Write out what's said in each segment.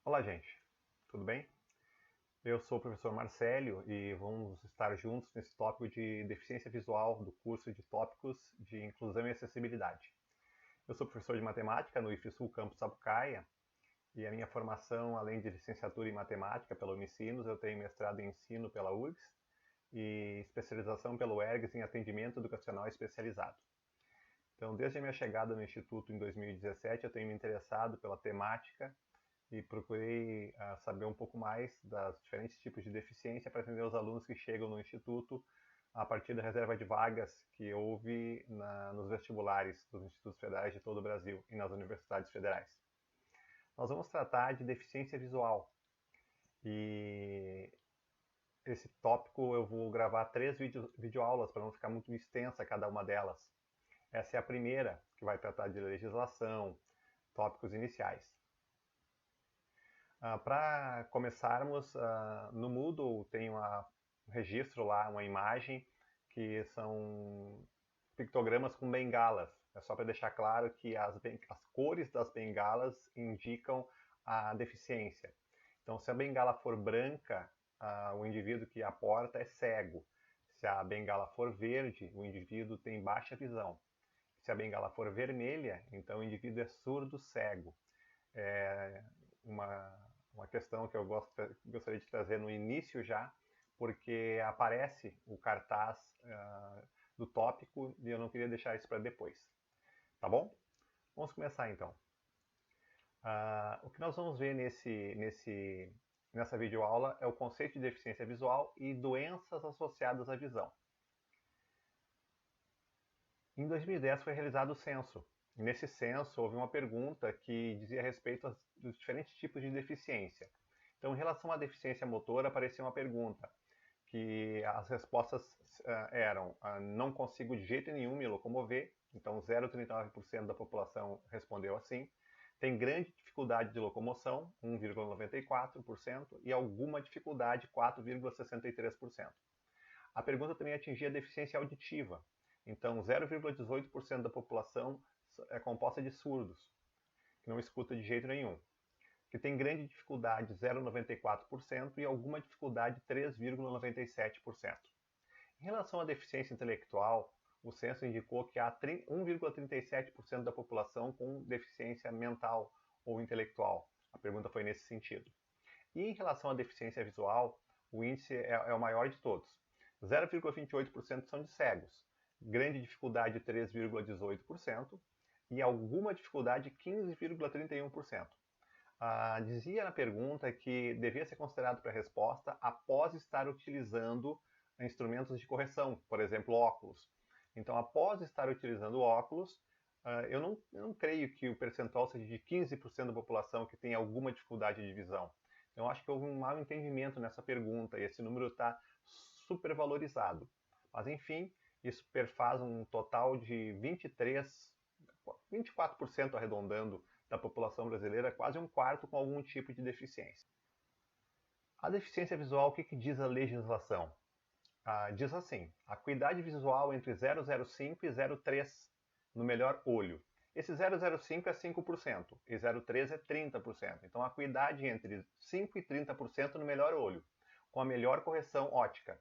Olá, gente. Tudo bem? Eu sou o professor Marcélio e vamos estar juntos nesse tópico de deficiência visual do curso de tópicos de inclusão e acessibilidade. Eu sou professor de matemática no IFSU Campus Sapucaia e a minha formação, além de licenciatura em matemática pela Unicinos, eu tenho mestrado em ensino pela URGS e especialização pelo ERGS em atendimento educacional especializado. Então, desde a minha chegada no Instituto em 2017, eu tenho me interessado pela temática e procurei saber um pouco mais dos diferentes tipos de deficiência para atender os alunos que chegam no Instituto a partir da reserva de vagas que houve nos vestibulares dos institutos federais de todo o Brasil e nas universidades federais. Nós vamos tratar de deficiência visual e esse tópico eu vou gravar 3 videoaulas para não ficar muito extensa cada uma delas. Essa é a primeira, que vai tratar de legislação, tópicos iniciais. Para começarmos, no Moodle tem um registro lá, uma imagem, que são pictogramas com bengalas. É só para deixar claro que as cores das bengalas indicam a deficiência. Então, se a bengala for branca, o indivíduo que a porta é cego. Se a bengala for verde, o indivíduo tem baixa visão. Se a bengala for vermelha, então o indivíduo é surdo cego. É uma questão que eu gostaria de trazer no início já, porque aparece o cartaz do tópico e eu não queria deixar isso para depois. Tá bom? Vamos começar então. O que nós vamos ver nessa videoaula é o conceito de deficiência visual e doenças associadas à visão. Em 2010 foi realizado o censo. E nesse censo houve uma pergunta que dizia a respeito dos diferentes tipos de deficiência. Então, em relação à deficiência motora, aparecia uma pergunta, que as respostas eram: não consigo de jeito nenhum me locomover, então 0,39% da população respondeu assim. Tem grande dificuldade de locomoção, 1,94%, e alguma dificuldade, 4,63%. A pergunta também atingia a deficiência auditiva, então 0,18% da população é composta de surdos, que não escuta de jeito nenhum. Que tem grande dificuldade, 0,94%, e alguma dificuldade, 3,97%. Em relação à deficiência intelectual, o censo indicou que há 1,37% da população com deficiência mental ou intelectual. A pergunta foi nesse sentido. E em relação à deficiência visual, o índice é o maior de todos. 0,28% são de cegos, grande dificuldade 3,18% e alguma dificuldade 15,31%. Dizia na pergunta que devia ser considerado para a resposta após estar utilizando instrumentos de correção, por exemplo, óculos. Então, após estar utilizando óculos, eu não creio que o percentual seja de 15% da população que tem alguma dificuldade de visão. Então, eu acho que houve um mau entendimento nessa pergunta e esse número está supervalorizado. Mas, enfim, isso perfaz um total de 24% arredondando da população brasileira, quase um quarto com algum tipo de deficiência. A deficiência visual, o que diz a legislação? Diz assim: acuidade visual entre 0,05 e 0,3 no melhor olho. Esse 0,05 é 5% e 0,3 é 30%. Então, a acuidade entre 5% e 30% no melhor olho, com a melhor correção ótica.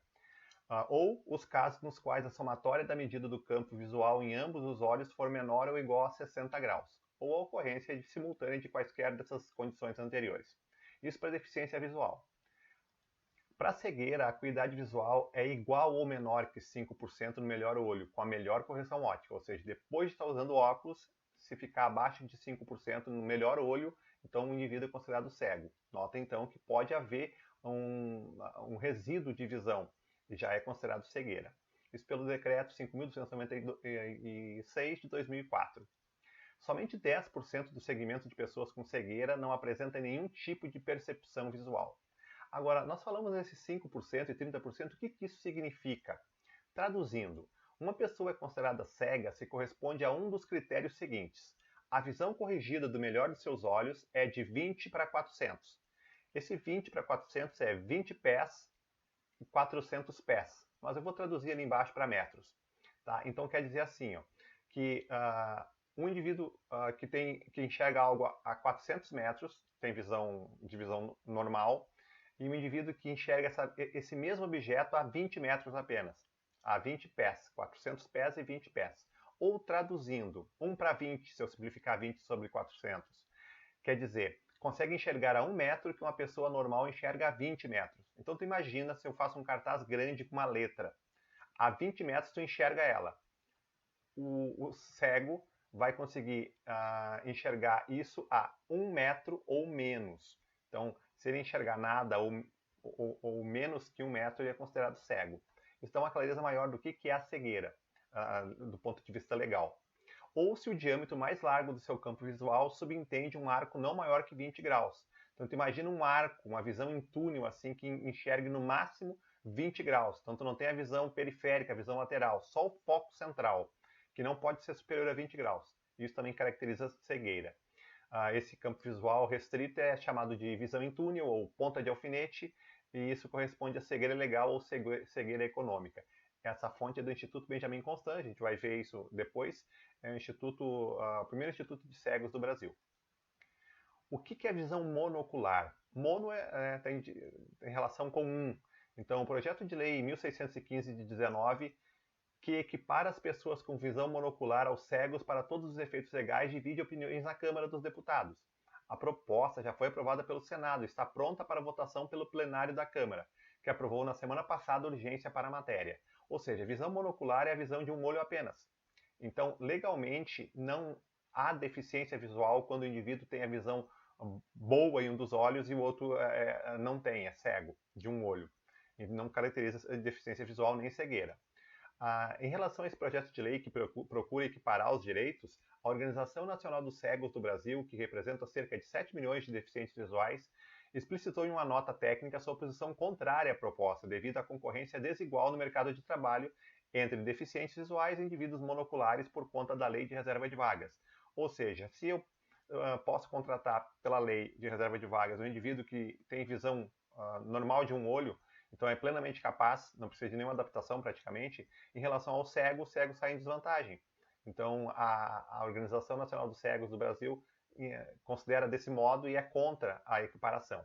Ou os casos nos quais a somatória da medida do campo visual em ambos os olhos for menor ou igual a 60 graus, ou a ocorrência de simultânea de quaisquer dessas condições anteriores. Isso para deficiência visual. Para cegueira, a acuidade visual é igual ou menor que 5% no melhor olho, com a melhor correção ótica, ou seja, depois de estar usando óculos, se ficar abaixo de 5% no melhor olho, então o indivíduo é considerado cego. Nota então que pode haver um resíduo de visão, e já é considerado cegueira. Isso pelo decreto 5.296 de 2004. Somente 10% do segmento de pessoas com cegueira não apresenta nenhum tipo de percepção visual. Agora, nós falamos nesses 5% e 30%, o que isso significa? Traduzindo, uma pessoa é considerada cega se corresponde a um dos critérios seguintes. A visão corrigida do melhor de seus olhos é de 20 para 400. Esse 20 para 400 é 20 pés e 400 pés. Mas eu vou traduzir ali embaixo para metros. Tá? Então quer dizer assim, ó, que um indivíduo que enxerga algo a 400 metros tem visão normal e um indivíduo que enxerga esse mesmo objeto a 20 metros apenas, a 20 pés, 400 pés e 20 pés. Ou traduzindo, 1 para 20, se eu simplificar 20 sobre 400, quer dizer, consegue enxergar a 1 metro que uma pessoa normal enxerga a 20 metros. Então tu imagina se eu faço um cartaz grande com uma letra. A 20 metros tu enxerga ela. O cego vai conseguir enxergar isso a 1 metro ou menos. Então, se ele enxergar nada ou menos que 1 metro, ele é considerado cego. Isso dá uma clareza maior do que é a cegueira, do ponto de vista legal. Ou se o diâmetro mais largo do seu campo visual subentende um arco não maior que 20 graus. Então, tu imagina um arco, uma visão em túnel, assim, que enxergue no máximo 20 graus. Então, tu não tem a visão periférica, a visão lateral, só o foco central, que não pode ser superior a 20 graus. Isso também caracteriza cegueira. Esse campo visual restrito é chamado de visão em túnel ou ponta de alfinete, e isso corresponde a cegueira legal ou cegueira econômica. Essa fonte é do Instituto Benjamin Constant, a gente vai ver isso depois, é o primeiro instituto de cegos do Brasil. O que é visão monocular? Mono tem relação com um. Então, o projeto de lei 1615 de 19, que equipara as pessoas com visão monocular aos cegos para todos os efeitos legais, divide opiniões na Câmara dos Deputados. A proposta já foi aprovada pelo Senado e está pronta para votação pelo plenário da Câmara, que aprovou na semana passada urgência para a matéria. Ou seja, visão monocular é a visão de um olho apenas. Então, legalmente, não há deficiência visual quando o indivíduo tem a visão boa em um dos olhos e o outro não tem, é cego, de um olho. E não caracteriza deficiência visual nem cegueira. Em relação a esse projeto de lei que procura equiparar os direitos, a Organização Nacional dos Cegos do Brasil, que representa cerca de 7 milhões de deficientes visuais, explicitou em uma nota técnica sua posição contrária à proposta, devido à concorrência desigual no mercado de trabalho entre deficientes visuais e indivíduos monoculares por conta da Lei de Reserva de Vagas. Ou seja, se eu posso contratar pela Lei de Reserva de Vagas um indivíduo que tem visão normal de um olho, então é plenamente capaz, não precisa de nenhuma adaptação praticamente, em relação ao cego, o cego sai em desvantagem. Então a Organização Nacional dos Cegos do Brasil considera desse modo e é contra a equiparação.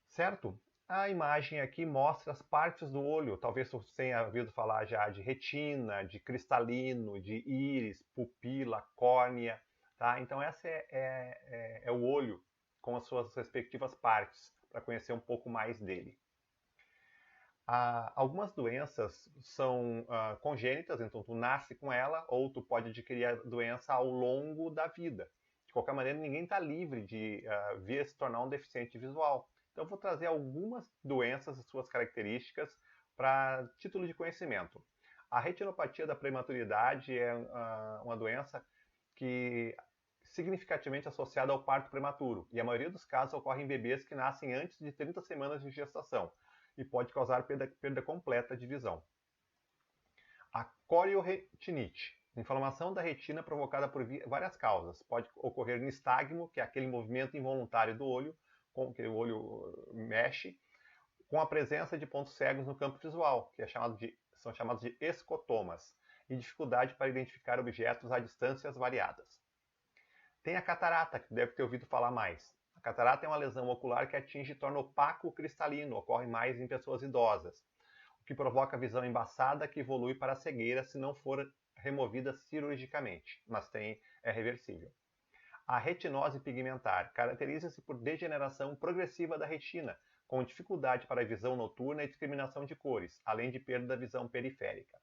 Certo? A imagem aqui mostra as partes do olho, talvez você tenha ouvido falar já de retina, de cristalino, de íris, pupila, córnea, tá? Então essa é o olho com as suas respectivas partes, para conhecer um pouco mais dele. Algumas doenças são congênitas, então tu nasce com ela, ou tu pode adquirir a doença ao longo da vida. De qualquer maneira, ninguém está livre de vir a se tornar um deficiente visual. Então eu vou trazer algumas doenças e suas características para título de conhecimento. A retinopatia da prematuridade é uma doença que significativamente associada ao parto prematuro, e a maioria dos casos ocorre em bebês que nascem antes de 30 semanas de gestação, e pode causar perda completa de visão. A corioretinite, inflamação da retina provocada por várias causas. Pode ocorrer nistagmo, que é aquele movimento involuntário do olho, com que o olho mexe, com a presença de pontos cegos no campo visual, que são chamados de escotomas, e dificuldade para identificar objetos a distâncias variadas. Tem a catarata, que deve ter ouvido falar mais. A catarata é uma lesão ocular que atinge e torna opaco o cristalino, ocorre mais em pessoas idosas, o que provoca visão embaçada que evolui para a cegueira se não for removida cirurgicamente, mas é reversível. A retinose pigmentar caracteriza-se por degeneração progressiva da retina, com dificuldade para a visão noturna e discriminação de cores, além de perda da visão periférica.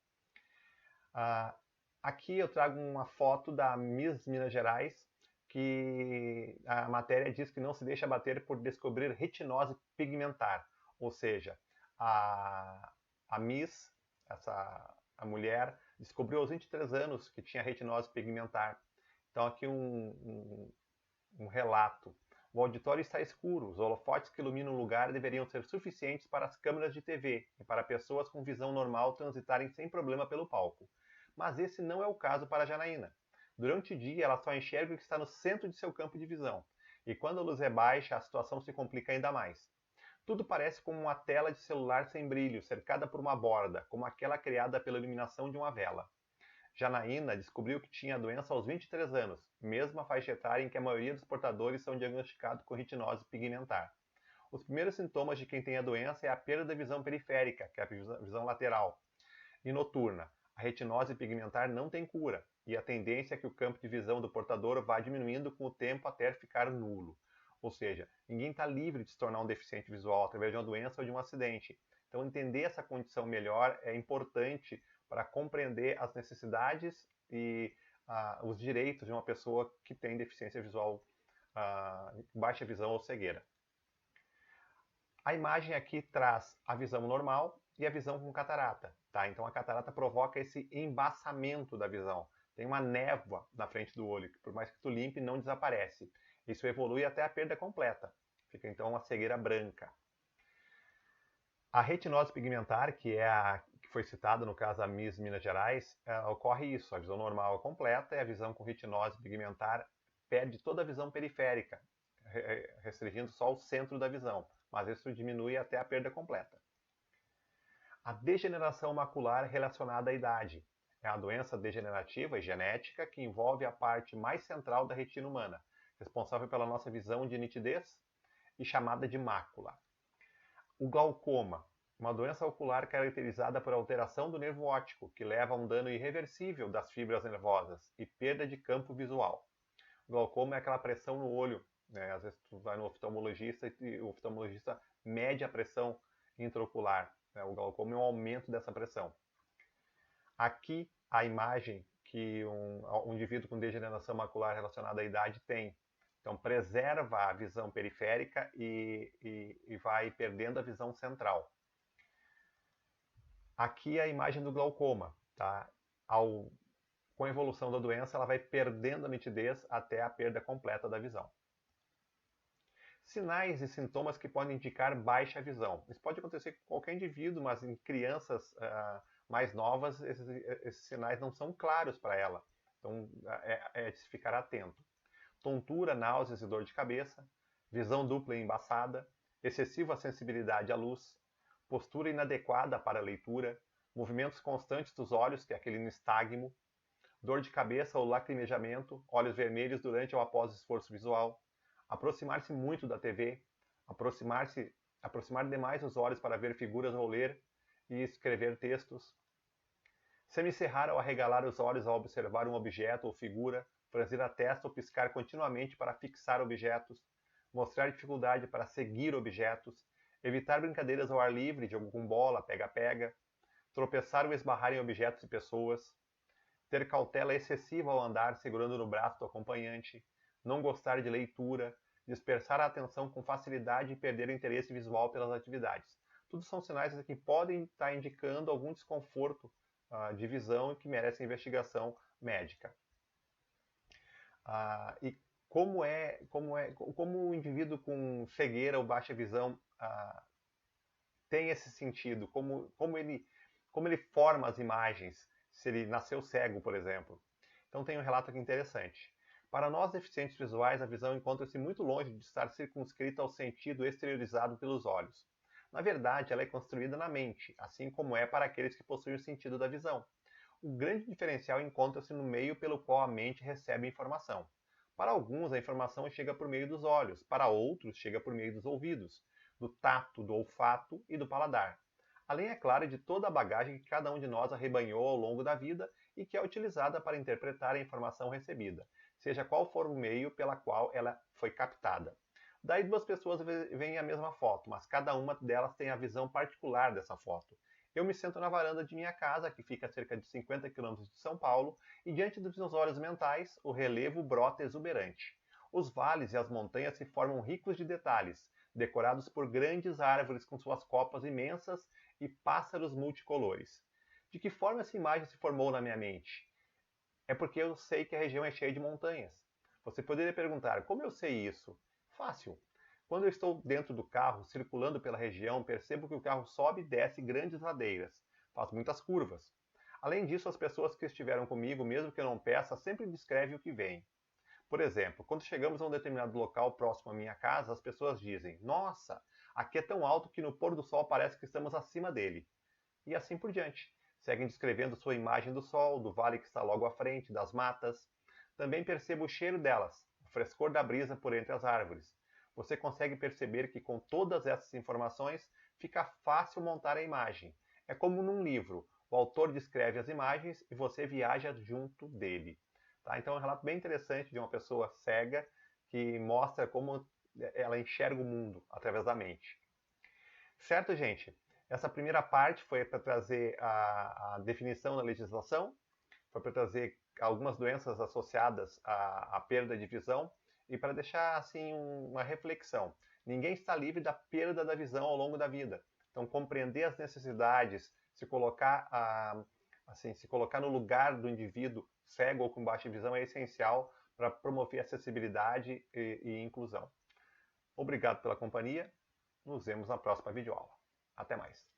Aqui eu trago uma foto da Miss Minas Gerais, que a matéria diz que não se deixa bater por descobrir retinose pigmentar, ou seja, a Miss, a mulher, descobriu aos 23 anos que tinha retinose pigmentar. Então aqui um relato. O auditório está escuro, os holofotes que iluminam o lugar deveriam ser suficientes para as câmeras de TV e para pessoas com visão normal transitarem sem problema pelo palco. Mas esse não é o caso para a Janaína. Durante o dia, ela só enxerga o que está no centro de seu campo de visão, e quando a luz é baixa, a situação se complica ainda mais. Tudo parece como uma tela de celular sem brilho, cercada por uma borda, como aquela criada pela iluminação de uma vela. Janaína descobriu que tinha a doença aos 23 anos, mesma faixa etária em que a maioria dos portadores são diagnosticados com retinose pigmentar. Os primeiros sintomas de quem tem a doença é a perda da visão periférica, que é a visão lateral, e noturna. A retinose pigmentar não tem cura, e a tendência é que o campo de visão do portador vá diminuindo com o tempo até ficar nulo. Ou seja, ninguém está livre de se tornar um deficiente visual através de uma doença ou de um acidente. Então, entender essa condição melhor é importante para compreender as necessidades e os direitos de uma pessoa que tem deficiência visual, baixa visão ou cegueira. A imagem aqui traz a visão normal e a visão com catarata. Tá? Então a catarata provoca esse embaçamento da visão. Tem uma névoa na frente do olho, que por mais que tu limpe, não desaparece. Isso evolui até a perda completa. Fica então uma cegueira branca. A retinose pigmentar, que é a que foi citada no caso da Miss Minas Gerais, ocorre isso. A visão normal é completa e a visão com retinose pigmentar perde toda a visão periférica, restringindo só o centro da visão. Mas isso diminui até a perda completa. A degeneração macular relacionada à idade é a doença degenerativa e genética que envolve a parte mais central da retina humana, responsável pela nossa visão de nitidez e chamada de mácula. O glaucoma, uma doença ocular caracterizada por alteração do nervo óptico, que leva a um dano irreversível das fibras nervosas e perda de campo visual. O glaucoma é aquela pressão no olho, né? Às vezes tu vai no oftalmologista e o oftalmologista mede a pressão intraocular. Né? O glaucoma é um aumento dessa pressão. Aqui a imagem que um indivíduo com degeneração macular relacionada à idade tem. Então preserva a visão periférica e vai perdendo a visão central. Aqui a imagem do glaucoma. Tá? Com a evolução da doença, ela vai perdendo a nitidez até a perda completa da visão. Sinais e sintomas que podem indicar baixa visão. Isso pode acontecer com qualquer indivíduo, mas em crianças mais novas, esses sinais não são claros para ela. Então, é de se ficar atento. Tontura, náuseas e dor de cabeça, visão dupla e embaçada, excessiva sensibilidade à luz, postura inadequada para a leitura, movimentos constantes dos olhos, que é aquele nistagmo, dor de cabeça ou lacrimejamento, olhos vermelhos durante ou após esforço visual, aproximar-se muito da TV, aproximar demais os olhos para ver figuras ou ler e escrever textos, semicerrar ou arregalar os olhos ao observar um objeto ou figura, franzir a testa ou piscar continuamente para fixar objetos, mostrar dificuldade para seguir objetos, evitar brincadeiras ao ar livre, jogo com bola, pega-pega, tropeçar ou esbarrar em objetos e pessoas, ter cautela excessiva ao andar segurando no braço do acompanhante, não gostar de leitura, dispersar a atenção com facilidade e perder o interesse visual pelas atividades. Tudo são sinais que podem estar indicando algum desconforto de visão e que merecem investigação médica. E como o indivíduo com cegueira ou baixa visão tem esse sentido, como ele forma as imagens, se ele nasceu cego, por exemplo. Então tem um relato aqui interessante. Para nós deficientes visuais, a visão encontra-se muito longe de estar circunscrita ao sentido exteriorizado pelos olhos. Na verdade, ela é construída na mente, assim como é para aqueles que possuem o sentido da visão. O grande diferencial encontra-se no meio pelo qual a mente recebe a informação. Para alguns, a informação chega por meio dos olhos, para outros, chega por meio dos ouvidos, do tato, do olfato e do paladar. Além, é claro, de toda a bagagem que cada um de nós arrebanhou ao longo da vida e que é utilizada para interpretar a informação recebida, seja qual for o meio pela qual ela foi captada. Daí duas pessoas veem a mesma foto, mas cada uma delas tem a visão particular dessa foto. Eu me sento na varanda de minha casa, que fica a cerca de 50 km de São Paulo, e diante dos meus olhos mentais, o relevo brota exuberante. Os vales e as montanhas se formam ricos de detalhes, decorados por grandes árvores com suas copas imensas e pássaros multicolores. De que forma essa imagem se formou na minha mente? É porque eu sei que a região é cheia de montanhas. Você poderia perguntar, como eu sei isso? Fácil. Quando eu estou dentro do carro, circulando pela região, percebo que o carro sobe e desce grandes ladeiras, faz muitas curvas. Além disso, as pessoas que estiveram comigo, mesmo que eu não peça, sempre descrevem o que veem. Por exemplo, quando chegamos a um determinado local próximo à minha casa, as pessoas dizem, nossa, aqui é tão alto que no pôr do sol parece que estamos acima dele. E assim por diante. Seguem descrevendo sua imagem do sol, do vale que está logo à frente, das matas. Também perceba o cheiro delas, o frescor da brisa por entre as árvores. Você consegue perceber que com todas essas informações fica fácil montar a imagem. É como num livro, o autor descreve as imagens e você viaja junto dele. Tá? Então é um relato bem interessante de uma pessoa cega que mostra como ela enxerga o mundo através da mente. Certo, gente? Essa primeira parte foi para trazer a definição da legislação, foi para trazer algumas doenças associadas à perda de visão e para deixar assim uma reflexão. Ninguém está livre da perda da visão ao longo da vida. Então, compreender as necessidades, se colocar no lugar do indivíduo cego ou com baixa visão é essencial para promover acessibilidade e inclusão. Obrigado pela companhia. Nos vemos na próxima videoaula. Até mais.